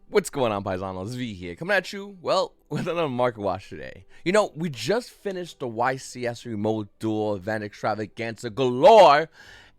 What's going on, Paisanos? V here, coming at you, well, with another market watch today. You know, we just finished the YCS Remote Duel event extravaganza galore,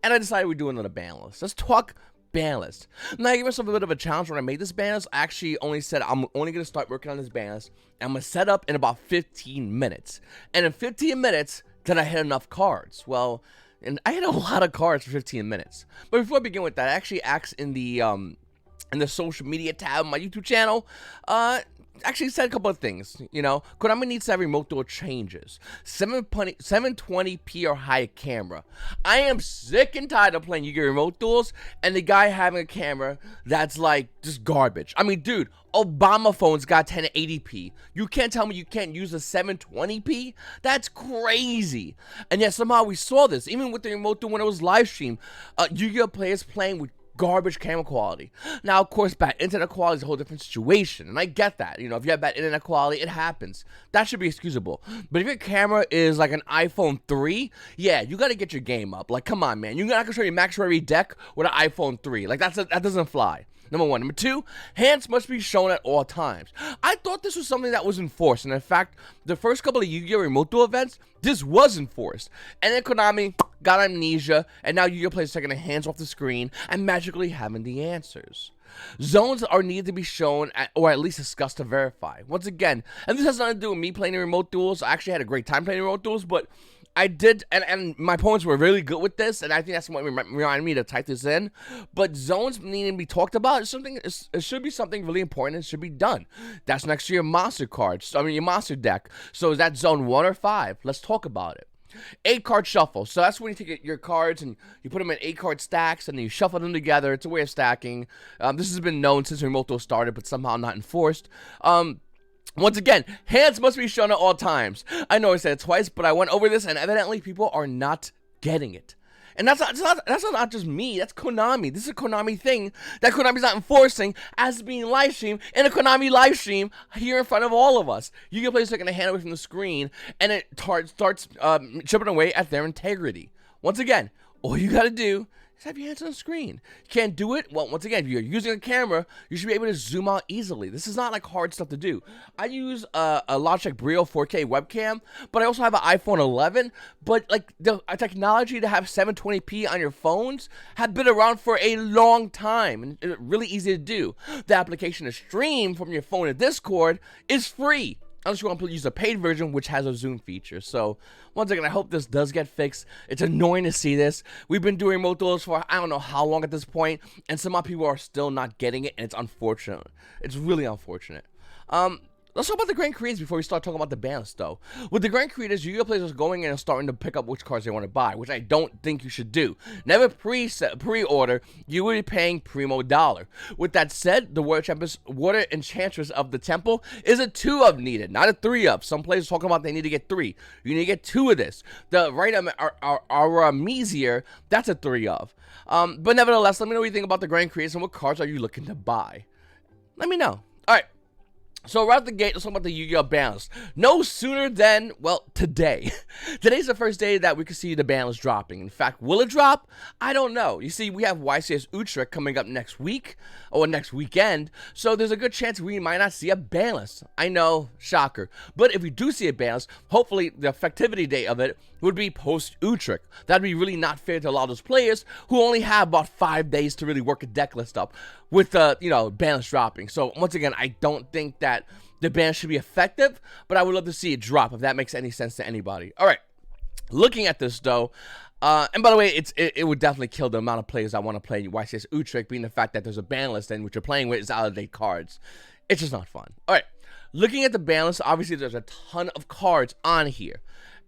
and I decided we'd do another ban list. Let's talk ban list. Now, I gave myself a bit of a challenge when I made this ban list. I actually only said I'm only going to start working on this ban list, and I'm going to set up in about 15 minutes. And in 15 minutes, did I hit enough cards? Well, and I hit a lot of cards for 15 minutes. But before I begin with that, I actually asked in the social media tab on my YouTube channel, actually said a couple of things. You know, Konami needs to have remote duel changes, 720p or higher camera. I am sick and tired of playing Yu-Gi-Oh! Remote duels and the guy having a camera that's like just garbage. I mean, dude, Obama phones got 1080p. You can't tell me you can't use a 720p? That's crazy. And yet somehow we saw this, even with the remote duel when it was live streamed. Yu-Gi-Oh! Players playing with garbage camera quality. Now, of course, bad internet quality is a whole different situation, and I get that. You know, if you have bad internet quality, it happens. That should be excusable. But if your camera is like an iPhone 3, yeah, you gotta get your game up. Like, come on, man. You're not gonna show your max rarity deck with an iPhone 3. Like, that doesn't fly. Number one. Number two, hands must be shown at all times. I thought this was something that was enforced, and in fact, the first couple of Yu-Gi-Oh! Remote duel events, this was enforced. And then Konami got amnesia, and now Yu-Gi-Oh! Players taking their hands off the screen and magically having the answers. Zones are needed to be shown or at least discussed to verify. Once again, and this has nothing to do with me playing remote duels. I actually had a great time playing remote duels, but I did, and my opponents were really good with this, and I think that's what reminded me to type this in. But zones needing to be talked about is something. It should be something really important. It should be done. That's next to your monster cards. I mean, your monster deck. So is that zone 1 or 5? Let's talk about it. 8-card shuffle. So that's when you take your cards and you put them in 8-card stacks and then you shuffle them together. It's a way of stacking. This has been known since remote duel started, but somehow not enforced. Once again, hands must be shown at all times. I know I said it twice, but I went over this, and evidently people are not getting it. And that's not just me. That's Konami. This is a Konami thing that Konami's not enforcing as being live streamed in a Konami live stream here in front of all of us. Yu-Gi-Oh! Players taking a hand away from the screen, and it starts chipping away at their integrity. Once again, all you gotta do is have your hands on the screen. You can't do it? Well, once again, if you're using a camera, you should be able to zoom out easily. This is not like hard stuff to do. I use a Logitech Brio 4K webcam, but I also have an iPhone 11. But like the technology to have 720p on your phones have been around for a long time, and it's really easy to do. The application to stream from your phone to Discord is free, unless you want to use a paid version, which has a zoom feature. So, once again, I hope this does get fixed. It's annoying to see this. We've been doing remote duels for I don't know how long at this point, and some people are still not getting it, and it's unfortunate. It's really unfortunate. Let's talk about the Grand Creators before we start talking about the ban list, though. With the Grand Creators, Yu-Gi-Oh! Players are going in and starting to pick up which cards they want to buy, which I don't think you should do. Never pre-order, you will be paying primo dollar. With that said, the Water Enchantress of the Temple is a 2-of needed, not a 3-of. Some players are talking about they need to get 3. You need to get 2 of this. The right Mezier, that's a 3-of. But nevertheless, let me know what you think about the Grand Creators and what cards are you looking to buy. Let me know. All right. So right out the gate, let's talk about the Yu-Gi-Oh! Ban list. No sooner than, well, today. Today's the first day that we can see the ban list dropping. In fact, will it drop? I don't know. You see, we have YCS Utrecht coming up next week, or next weekend, so there's a good chance we might not see a ban list. I know, shocker. But if we do see a ban list, hopefully the effectivity date of it would be post-Utrecht. That'd be really not fair to a lot of those players who only have about 5 days to really work a deck list up with the, ban list dropping. So, once again, I don't think that the ban should be effective, but I would love to see it drop if that makes any sense to anybody. All right, looking at this, though, and by the way, it would definitely kill the amount of players I want to play YCS Utrecht, being the fact that there's a ban list and what you're playing with is out-of-date cards. It's just not fun. All right, looking at the ban list, obviously there's a ton of cards on here.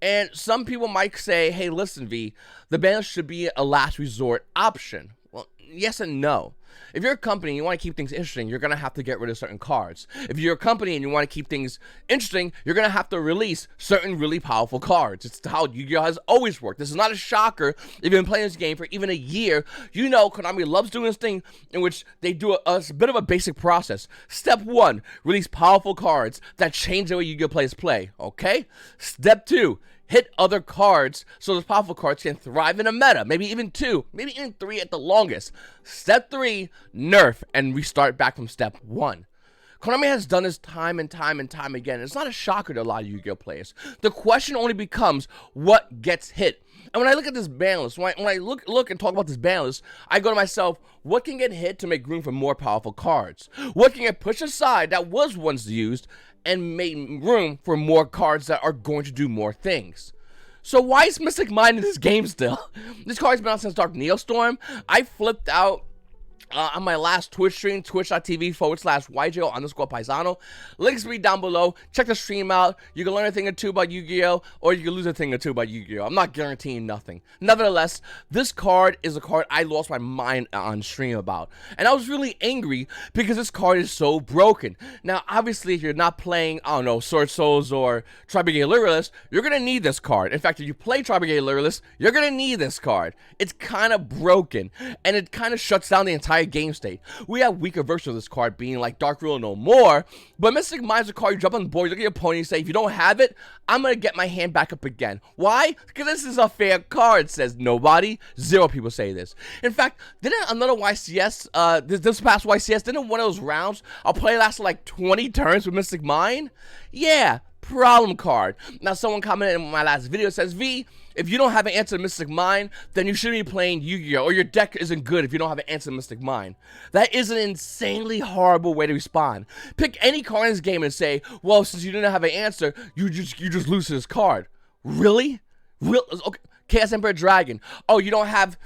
And some people might say, hey, listen, V, the ban list should be a last resort option. Well, yes and no. If you're a company and you want to keep things interesting, you're going to have to get rid of certain cards. If you're a company and you want to keep things interesting, you're going to have to release certain really powerful cards. It's how Yu-Gi-Oh! Has always worked. This is not a shocker. If you've been playing this game for even a year, you know Konami loves doing this thing in which they do a bit of a basic process. Step 1, release powerful cards that change the way Yu-Gi-Oh! Players play, okay? Step 2, hit other cards so those powerful cards can thrive in a meta. Maybe even 2, maybe even 3 at the longest. Step 3, nerf and restart back from step 1. Konami has done this time and time and time again. It's not a shocker to a lot of Yu-Gi-Oh players. The question only becomes what gets hit. And when I look at this ban list, when I look and talk about this ban list, I go to myself, what can get hit to make room for more powerful cards? What can get pushed aside that was once used and make room for more cards that are going to do more things? So why is Mystic Mind in this game still? This card's been out since Dark Neostorm. I flipped out on my last Twitch stream, twitch.tv/YGO_Paisano. Links will be down below. Check the stream out. You can learn a thing or two about Yu-Gi-Oh! Or you can lose a thing or two about Yu-Gi-Oh! I'm not guaranteeing nothing. Nevertheless, this card is a card I lost my mind on stream about. And I was really angry because this card is so broken. Now, obviously, if you're not playing, I don't know, Sword Souls or Tri-Brigade Lyrillist, you're going to need this card. In fact, if you play Tri-Brigade Lyrillist, you're going to need this card. It's kind of broken, and it kind of shuts down the entire game state. We have weaker versions of this card being like Dark Rule No More, but Mystic Mind's a card you jump on the board, you look at your opponent, you say, if you don't have it, I'm gonna get my hand back up again. Why? Because this is a fair card, says nobody. 0 people say this. In fact, didn't another YCS, this past YCS, didn't one of those rounds, I'll play lasted like 20 turns with Mystic Mind? Yeah, problem card. Now, someone commented in my last video, says, V, if you don't have an answer to Mystic Mind, then you shouldn't be playing Yu-Gi-Oh! Or your deck isn't good if you don't have an answer to Mystic Mind. That is an insanely horrible way to respond. Pick any card in this game and say, well, since you didn't have an answer, you just lose to this card. Really? Okay. Chaos Emperor Dragon. Oh, you don't have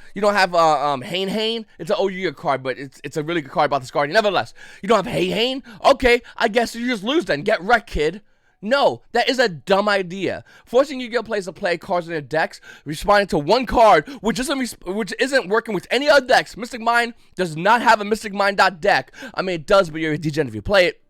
Hain Hain? It's an OU card, but it's a really good card about this card. Nevertheless, you don't have Hain Hain? Okay, I guess you just lose then. Get wrecked, kid. No, that is a dumb idea. Forcing Yu-Gi-Oh! Players to play cards in their decks, responding to one card, which isn't working with any other decks. Mystic Mind does not have a Mystic Mind deck. I mean, it does, but you're a degenerate if you play it.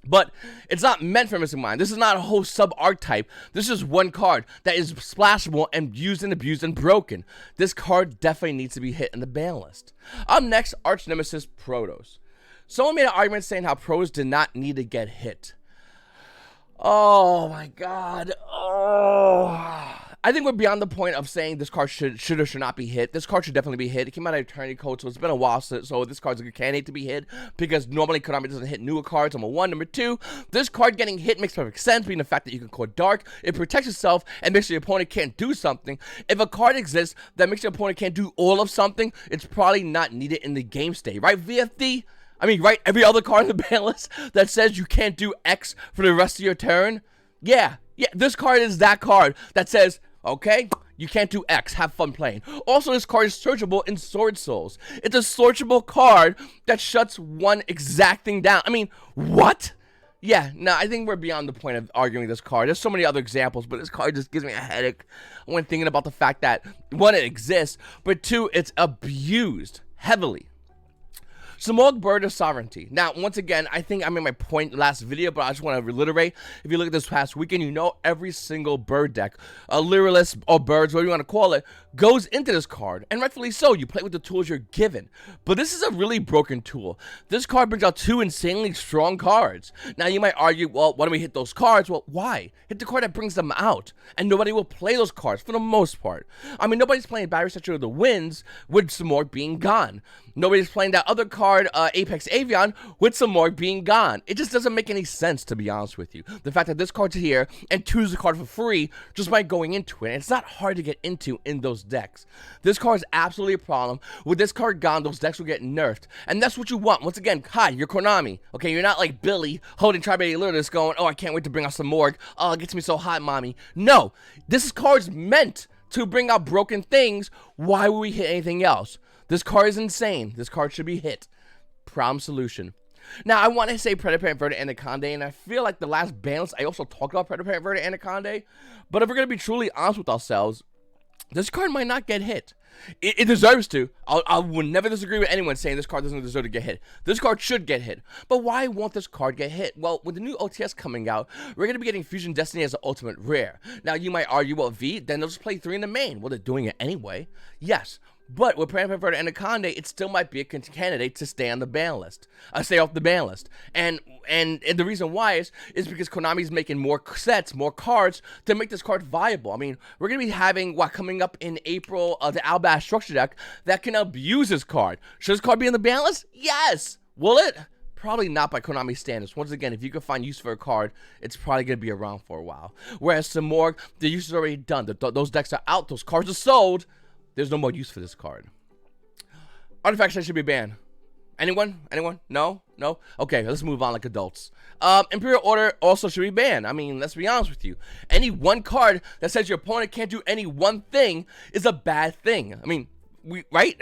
But it's not meant for Mystic Mind. This is not a whole sub-archetype. This is one card that is splashable and used and abused and broken. This card definitely needs to be hit in the ban list. Up next, Arch Nemesis Protos. Someone made an argument saying how Protos did not need to get hit. Oh my god. Oh. I think we're beyond the point of saying this card should or should not be hit. This card should definitely be hit. It came out of Eternity Code, so it's been a while, so this card's a good candidate to be hit because normally Konami doesn't hit newer cards. Number 1. Number 2, this card getting hit makes perfect sense, being the fact that you can code Dark. It protects itself and makes sure your opponent can't do something. If a card exists that makes your opponent can't do all of something, it's probably not needed in the game state, right, VFD? I mean, right, every other card in the ban list that says you can't do X for the rest of your turn? Yeah, this card is that card that says, okay, you can't do X, have fun playing. Also, this card is searchable in Sword Souls. It's a searchable card that shuts one exact thing down. I mean, what? Yeah, no, I think we're beyond the point of arguing this card. There's so many other examples, but this card just gives me a headache when thinking about the fact that, 1, it exists, but 2, it's abused heavily. Samog Bird of Sovereignty. Now, once again, I think I made my point last video, but I just want to reiterate. If you look at this past weekend, you know every single bird deck, a Lyrillist or birds, whatever you want to call it, goes into this card, and rightfully so. You play with the tools you're given. But this is a really broken tool. This card brings out 2 insanely strong cards. Now, you might argue, well, why don't we hit those cards? Well, why? Hit the card that brings them out, and nobody will play those cards for the most part. I mean, nobody's playing Battery Statue of the Winds with Samog being gone. Nobody's playing that other card, Apex Avian, with Samog being gone. It just doesn't make any sense, to be honest with you. The fact that this card's here and choose the card for free just by going into it. And it's not hard to get into in those decks. This card is absolutely a problem. With this card gone, those decks will get nerfed. And that's what you want. Once again, hi, you're Konami. Okay, you're not like Billy holding Tri-Brigade Lyrillist going, oh, I can't wait to bring out Samog. Oh, it gets me so hot, mommy. No, this card's meant to bring out broken things. Why would we hit anything else? This card is insane. This card should be hit. Problem solution. Now, I want to say Predator Inverted Anaconda, and I feel like the last ban list, I also talked about Predator Inverted Anaconda, but if we're going to be truly honest with ourselves, this card might not get hit. It deserves to. I would never disagree with anyone saying this card doesn't deserve to get hit. This card should get hit. But why won't this card get hit? Well, with the new OTS coming out, we're going to be getting Fusion Destiny as an ultimate rare. Now, you might argue, well, V, then they'll just play 3 in the main. Well, they're doing it anyway. Yes. But with Predator Inverted Anaconda, it still might be a candidate to stay on the ban list. Stay off the ban list. And And the reason why is because Konami's making more sets, more cards to make this card viable. I mean, we're going to be having, coming up in April, the Albash structure deck that can abuse this card. Should this card be in the ban list? Yes. Will it? Probably not by Konami standards. Once again, if you can find use for a card, it's probably going to be around for a while. Whereas some more, the use is already done. Those decks are out. Those cards are sold. There's no more use for this card. Artifacts that should be banned. Anyone? Anyone? No? No? Okay, let's move on like adults. Imperial Order also should be banned. I mean, let's be honest with you. Any one card that says your opponent can't do any one thing is a bad thing. I mean, right?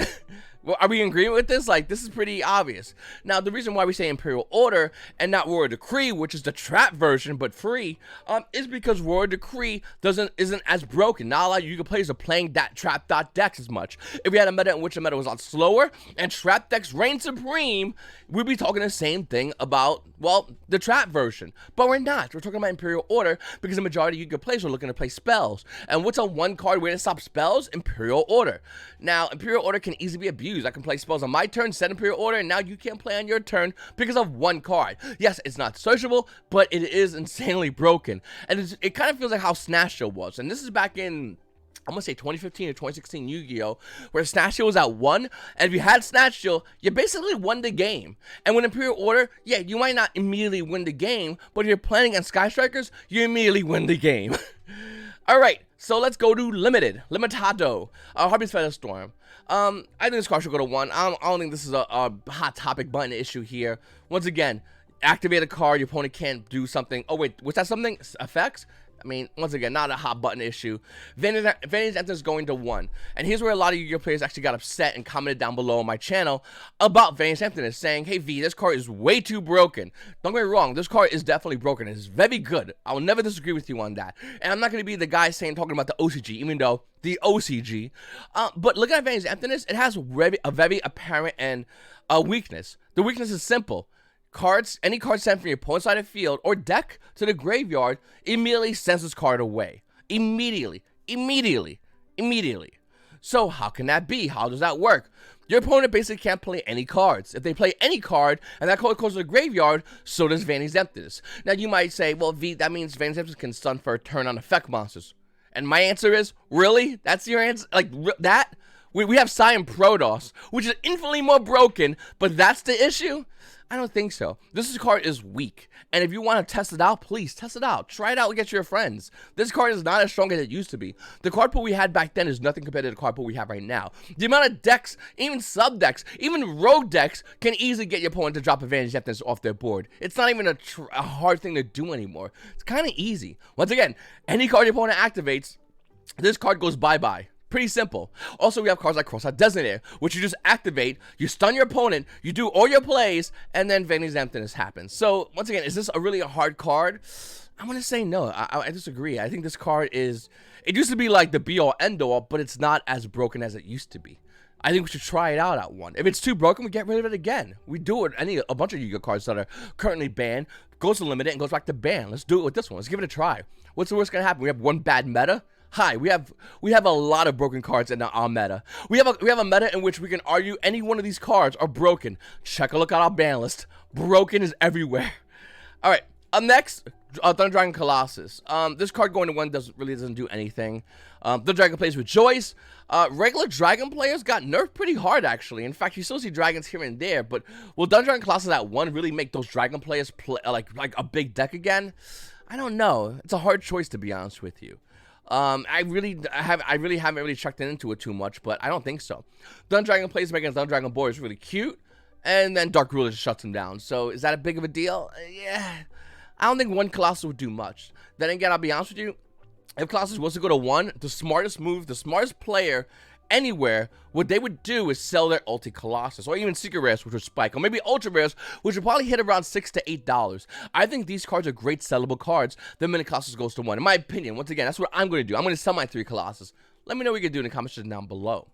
Well, are we in agreement with this? Like, this is pretty obvious. Now, the reason why we say Imperial Order and not Royal Decree, which is the trap version but free, is because Royal Decree isn't as broken. Not a lot of Yu-Gi-Oh players are playing that trap decks as much. If we had a meta in which the meta was a lot slower and trap decks reign supreme, we'd be talking the same thing about, well, the trap version. But we're not. We're talking about Imperial Order because the majority of Yu-Gi-Oh players are looking to play spells. And what's on one card where to stop spells? Imperial Order. Now, Imperial Order can easily be abused. I can play spells on my turn, set Imperial Order, and now you can't play on your turn because of one card. Yes, it's not searchable, but it is insanely broken. And it kind of feels like how Snatch Shield was. And this is back in, I'm going to say 2015 or 2016 Yu-Gi-Oh! Where Snatch Shield was at 1, and if you had Snatch Shield, you basically won the game. And with Imperial Order, yeah, you might not immediately win the game, but if you're playing on Sky Strikers, you immediately win the game. Alright, so let's go to Limitado, Harpy's Feather Storm. I think this card should go to 1. I don't think this is a hot topic button issue here. Once again, activate a card, your opponent can't do something. Oh wait, was that something? Effects? I mean, once again, not a hot button issue. Vantage Anthem is going to 1. And here's where a lot of Yu-Gi-Oh players actually got upset and commented down below on my channel about Vantage Anthem, saying, hey V, this card is way too broken. Don't get me wrong, this card is definitely broken. It's very good. I will never disagree with you on that. And I'm not going to be the guy talking about the OCG, even though the OCG. But looking at Vantage Anthem, it has a very apparent and weakness. The weakness is simple. Any card sent from your opponent's side of the field or deck to the graveyard immediately sends this card away. Immediately. So how can that be? How does that work? Your opponent basically can't play any cards. If they play any card and that card goes to the graveyard, so does Vantage Emptiness. Now you might say, well V, that means Vantage Emptiness can stun for a turn on effect monsters. And my answer is, really? That's your answer? Like, that? We have Psy and Protos, which is infinitely more broken, but that's the issue? I don't think so. This card is weak, and if you want to test it out, please test it out. Try it out against your friends. This card is not as strong as it used to be. The card pool we had back then is nothing compared to the card pool we have right now. The amount of decks, even sub decks, even rogue decks can easily get your opponent to drop Advantage Emptiness off their board. It's not even a hard thing to do anymore. It's kind of easy. Once again, any card your opponent activates, this card goes bye-bye. Pretty simple. Also, we have cards like Cross-Out Designator, which you just activate, you stun your opponent, you do all your plays, and then Vantage Emptiness happens. So, once again, is this really a hard card? I'm going to say no. I disagree. I think this card is... It used to be like the be-all, end-all, but it's not as broken as it used to be. I think we should try it out at 1. If it's too broken, we get rid of it again. We do it a bunch of Yu-Gi-Oh cards that are currently banned, goes to limited, and goes back to ban. Let's do it with this one. Let's give it a try. What's the worst going to happen? We have one bad meta? Hi, we have a lot of broken cards in our meta. We have a meta in which we can argue any one of these cards are broken. Check a look at our ban list. Broken is everywhere. All right, up next, Thunder Dragon Colossus. This card going to 1 really doesn't do anything. The Dragon plays with Joyce. Regular Dragon players got nerfed pretty hard, actually. In fact, you still see dragons here and there, but will Thunder Dragon Colossus at 1 really make those Dragon players play like a big deck again? I don't know. It's a hard choice, to be honest with you. I really haven't really checked into it too much, but I don't think so. Thunder Dragon plays making a Thunder Dragon board is really cute, and then Dark Ruler just shuts him down. So is that a big of a deal? Yeah, I don't think 1 Colossus would do much. Then again, I'll be honest with you, if Colossus was to go to 1, the smartest move, the smartest player anywhere, what they would do is sell their ulti Colossus, or even Secret Rares, which would spike, or maybe Ultra Rares, which would probably hit around $6 to $8. I think these cards are great sellable cards the minute Colossus goes to 1. In my opinion, once again, that's what I'm going to do. I'm going to sell my 3 Colossus. Let me know what you can do in the comment section down below.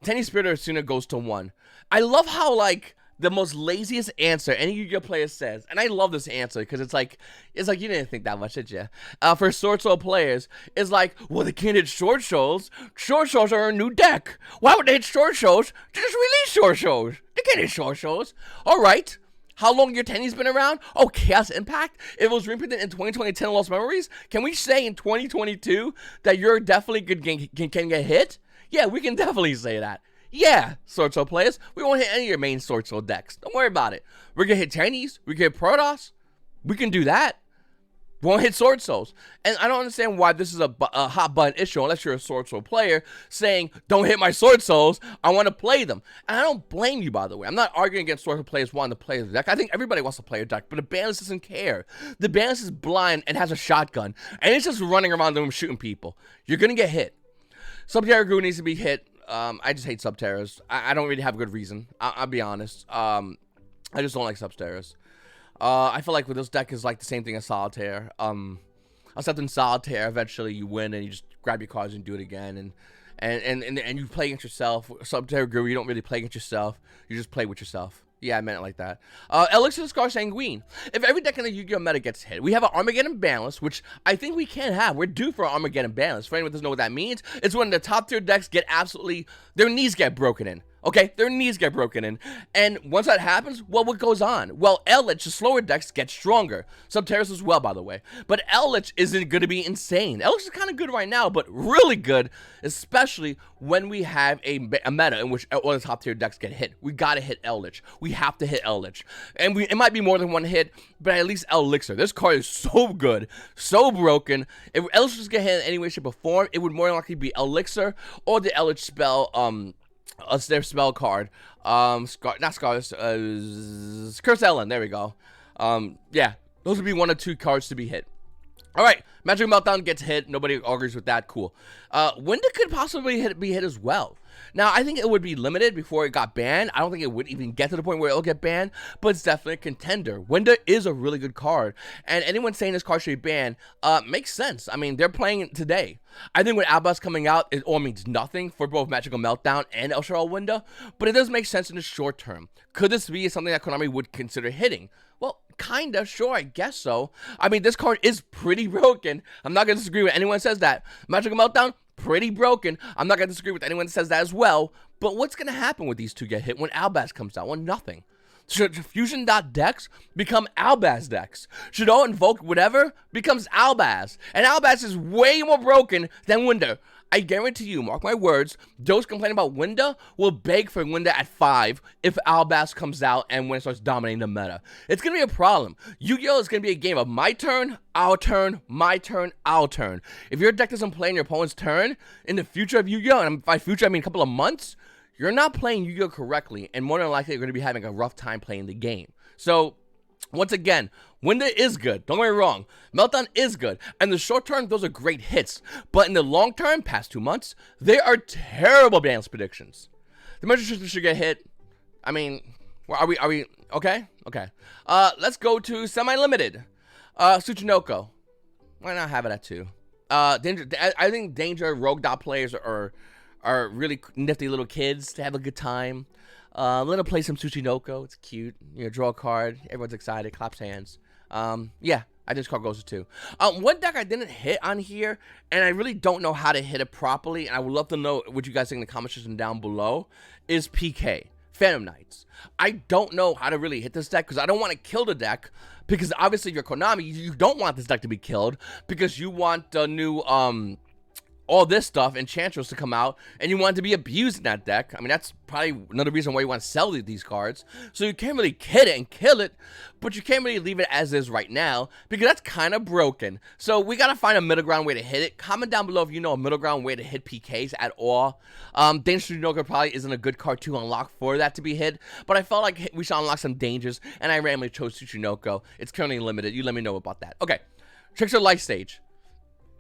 Tenny Spirit Arena goes to 1. I love how, like, the most laziest answer any Yu-Gi-Oh player says, and I love this answer because it's like you didn't think that much, did you? For Sword Soul players, is like, well, they can't hit Short Shows. Short Shows are a new deck. Why would they hit Short Shows? Just release Short Shows. They can't hit Short Shows. All right. How long your Tenny's been around? Oh, Chaos Impact? It was reprinted in 2010 Lost Memories? Can we say in 2022 that you're definitely good can get hit? Yeah, we can definitely say that. Yeah, Sword Soul players, we won't hit any of your main Sword Soul decks. Don't worry about it. We're gonna hit Tenny's, we can hit Protos. We can do that. Won't hit Sword Souls. And I don't understand why this is a hot button issue unless you're a Sword Soul player saying, don't hit my Sword Souls, I want to play them. And I don't blame you, by the way. I'm not arguing against Sword Soul players wanting to play the deck. I think everybody wants to play a deck, but the Banlist doesn't care. The Banlist is blind and has a shotgun, and it's just running around the room shooting people. You're going to get hit. Subterra Guru needs to be hit. I just hate Subterras. I don't really have a good reason. I'll be honest. I just don't like Subterras. I feel like with this deck is like the same thing as Solitaire. Except in Solitaire, eventually you win and you just grab your cards and do it again, and you play against yourself. Subterra Guru, you don't really play against yourself. You just play with yourself. Yeah, I meant it like that. Elixir Scar Sanguine. If every deck in the Yu-Gi-Oh! Meta gets hit, we have an Armageddon Banlist, which I think we can have. We're due for an Armageddon Banlist. For anyone who doesn't know what that means, it's when the top tier decks get absolutely, their knees get broken in. Okay, their knees get broken in. And once that happens, well, what goes on? Well, Eldritch, the slower decks, get stronger. Subterrace as well, by the way. But Eldritch isn't going to be insane. Eldritch is kind of good right now, but really good, especially when we have a meta in which all the top tier decks get hit. We got to hit Eldritch. We have to hit Eldritch. And it might be more than one hit, but at least Elixir. This card is so good, so broken. If Eldritch was get hit in any way, shape, or form, it would more than likely be Elixir or the Eldritch spell, their spell card. Curse Ellen, there we go. Yeah, those would be one or two cards to be hit. Alright, Magic Meltdown gets hit. Nobody argues with that. Cool. Winda could possibly be hit as well. Now, I think it would be limited before it got banned. I don't think it would even get to the point where it'll get banned, but it's definitely a contender. Winda is a really good card, and anyone saying this card should be banned makes sense. I mean, they're playing it today. I think with Albus coming out, it all means nothing for both Magical Meltdown and El Shaddai Winda, but it does make sense in the short term. Could this be something that Konami would consider hitting? Well, kinda, sure, I guess so. I mean, this card is pretty broken. I'm not gonna disagree with anyone who says that. Magical Meltdown, pretty broken. I'm not gonna disagree with anyone that says that as well. But what's gonna happen when these two get hit when Albaz comes out? Well, nothing. Should Fusion decks become Albaz decks? Should all invoke whatever becomes Albaz? And Albaz is way more broken than Winda. I guarantee you, mark my words, those complaining about Winda will beg for Winda at 5 if Albaz comes out and when it starts dominating the meta. It's going to be a problem. Yu-Gi-Oh! Is going to be a game of my turn, our turn, my turn, our turn. If your deck doesn't play in your opponent's turn, in the future of Yu-Gi-Oh!, and by future I mean a couple of months, you're not playing Yu-Gi-Oh! Correctly, and more than likely you're going to be having a rough time playing the game. So, once again, Winda is good, don't get me wrong. Meltdown is good, and in the short term, those are great hits. But in the long term, past 2 months, they are terrible balance predictions. The Magician should get hit. I mean, are we, okay? Okay. Let's go to semi-limited. Tsuchinoko. Why not have it at 2? Danger, I think Danger Rogue Dot players are really nifty little kids to have a good time. Let them play some Tsuchinoko. It's cute. You know, draw a card. Everyone's excited. Claps hands. Yeah, I think this card goes to 2. One deck I didn't hit on here, and I really don't know how to hit it properly, and I would love to know what you guys think in the comment section down below, is PK. Phantom Knights. I don't know how to really hit this deck, because I don't want to kill the deck, because obviously if you're Konami, you don't want this deck to be killed, because you want the new, all this stuff, Enchantress to come out, and you want it to be abused in that deck. I mean, that's probably another reason why you want to sell these cards. So you can't really hit it and kill it, but you can't really leave it as is right now, because that's kind of broken. So we got to find a middle ground way to hit it. Comment down below if you know a middle ground way to hit PKs at all. Danger Tsuchinoko probably isn't a good card to unlock for that to be hit, but I felt like we should unlock some dangers, and I randomly chose Tsuchinoko. It's currently limited. You let me know about that. Okay, Trickster Life Stage.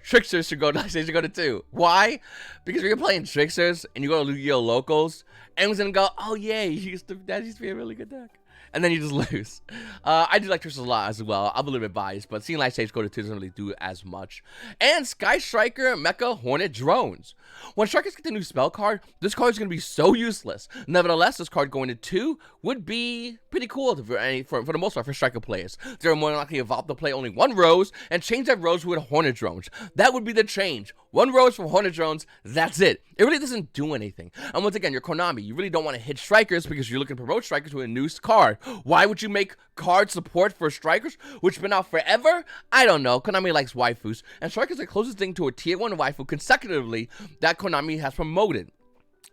Tricksters should go to 2. Why? Because when you're playing Tricksters and you go to Yu-Gi-Oh! Locals, everyone's gonna go, oh yeah, that used to be a really good deck. And then you just lose. I do like Tricksters a lot as well. I'm a little bit biased, but seeing Life Stage go to 2 doesn't really do as much. And Sky Striker Mecha Hornet Drones. When Strikers get the new spell card, this card is going to be so useless. Nevertheless, this card going to 2 would be pretty cool for the most part for Striker players. They're more likely evolve to play only 1 Rose and change that Rose with Hornet Drones. That would be the change. 1 Rose from Hornet Drones, that's it. It really doesn't do anything. And once again, you're Konami. You really don't want to hit Strikers because you're looking to promote Strikers with a new card. Why would you make card support for strikers, which have been out forever? I don't know. Konami likes waifus, and strikers are the closest thing to a tier 1 waifu consecutively that Konami has promoted.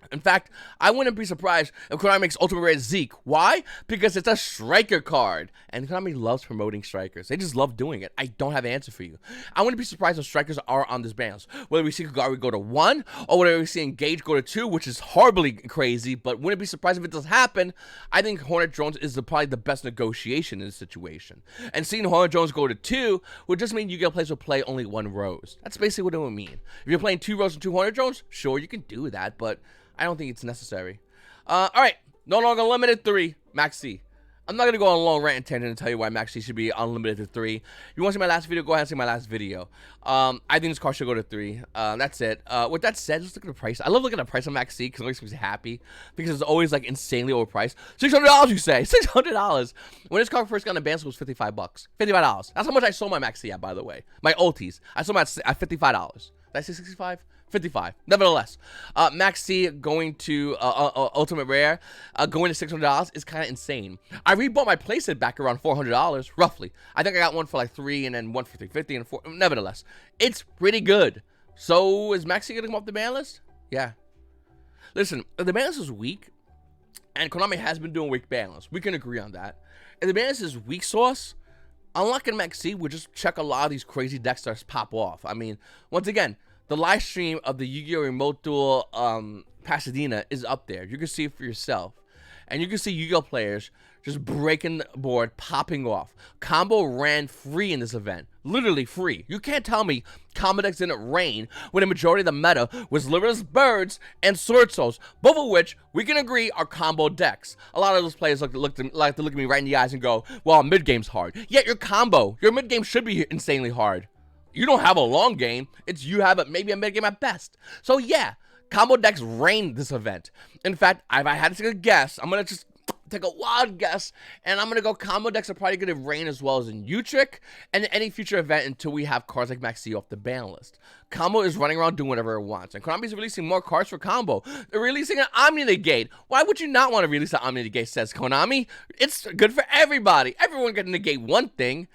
In fact, I wouldn't be surprised if Konami makes Ultimate Rare Zeke. Why? Because it's a striker card. And Konami loves promoting strikers. They just love doing it. I don't have an answer for you. I wouldn't be surprised if strikers are on this ban list. Whether we see Kagari go to 1, or whether we see Engage go to 2, which is horribly crazy, but wouldn't be surprised if it does happen. I think Hornet Drones is probably the best negotiation in this situation. And seeing Hornet Drones go to 2 would just mean Yu-Gi-Oh! Players will play only 1 Rose. That's basically what it would mean. If you're playing 2 Rose and 2 Hornet Drones, sure, you can do that, but I don't think it's necessary. Alright, no longer limited 3, Max C. I'm not going to go on a long rant and tangent and tell you why Max C should be unlimited to 3. If you want to see my last video, go ahead and see my last video. I think this card should go to 3. That's it. With that said, just look at the price. I love looking at the price of Max C because it makes me happy. Because it's always like insanely overpriced. $600, you say? $600. When this card first got on the ban, it was $55. $55. That's how much I sold my Max C at, by the way. My ultis. I sold them at $55. Did I say 65? 55. Nevertheless, Max C going to Ultimate Rare, going to $600 is kind of insane. I rebought my playset back around $400, roughly. I think I got one for like 3 and then one for $350 and 4. Nevertheless, it's pretty good. So is Max C gonna come off the ban list? Yeah. Listen, if the ban list is weak, and Konami has been doing weak ban lists, we can agree on that. If the ban list is weak sauce, unlocking Max C would just check a lot of these crazy deck starts pop off. I mean, once again, the live stream of the Yu-Gi-Oh! Remote Duel Pasadena is up there. You can see it for yourself. And you can see Yu-Gi-Oh! Players just breaking the board, popping off. Combo ran free in this event. Literally free. You can't tell me combo decks didn't reign when the majority of the meta was Liverless Birds and Sword Souls, both of which we can agree are combo decks. A lot of those players like to look at me right in the eyes and go, well, mid-game's hard. Yet your combo, your mid-game should be insanely hard. You don't have a long game. It's you have maybe a mid game at best. So yeah, combo decks reign this event. In fact, if I had to take a guess, I'm gonna just take a wild guess, and I'm gonna go combo decks are probably gonna reign as well as in U-Trick and any future event until we have cards like Max C off the ban list. Combo is running around doing whatever it wants, and Konami's releasing more cards for combo. They're releasing an Omni Negate. Why would you not want to release an Omni Negate, says Konami? It's good for everybody. Everyone can negate one thing.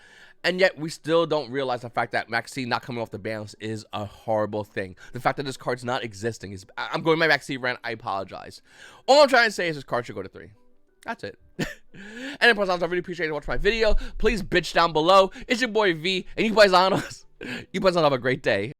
And yet, we still don't realize the fact that Max C not coming off the ban list is a horrible thing. The fact that this card's not existing is... I'm going my Max C rant. I apologize. All I'm trying to say is this card should go to 3. That's it. And in I really appreciate you watching my video. Please bitch down below. It's your boy V, and YGOPaisano. YGOPaisano, have a great day.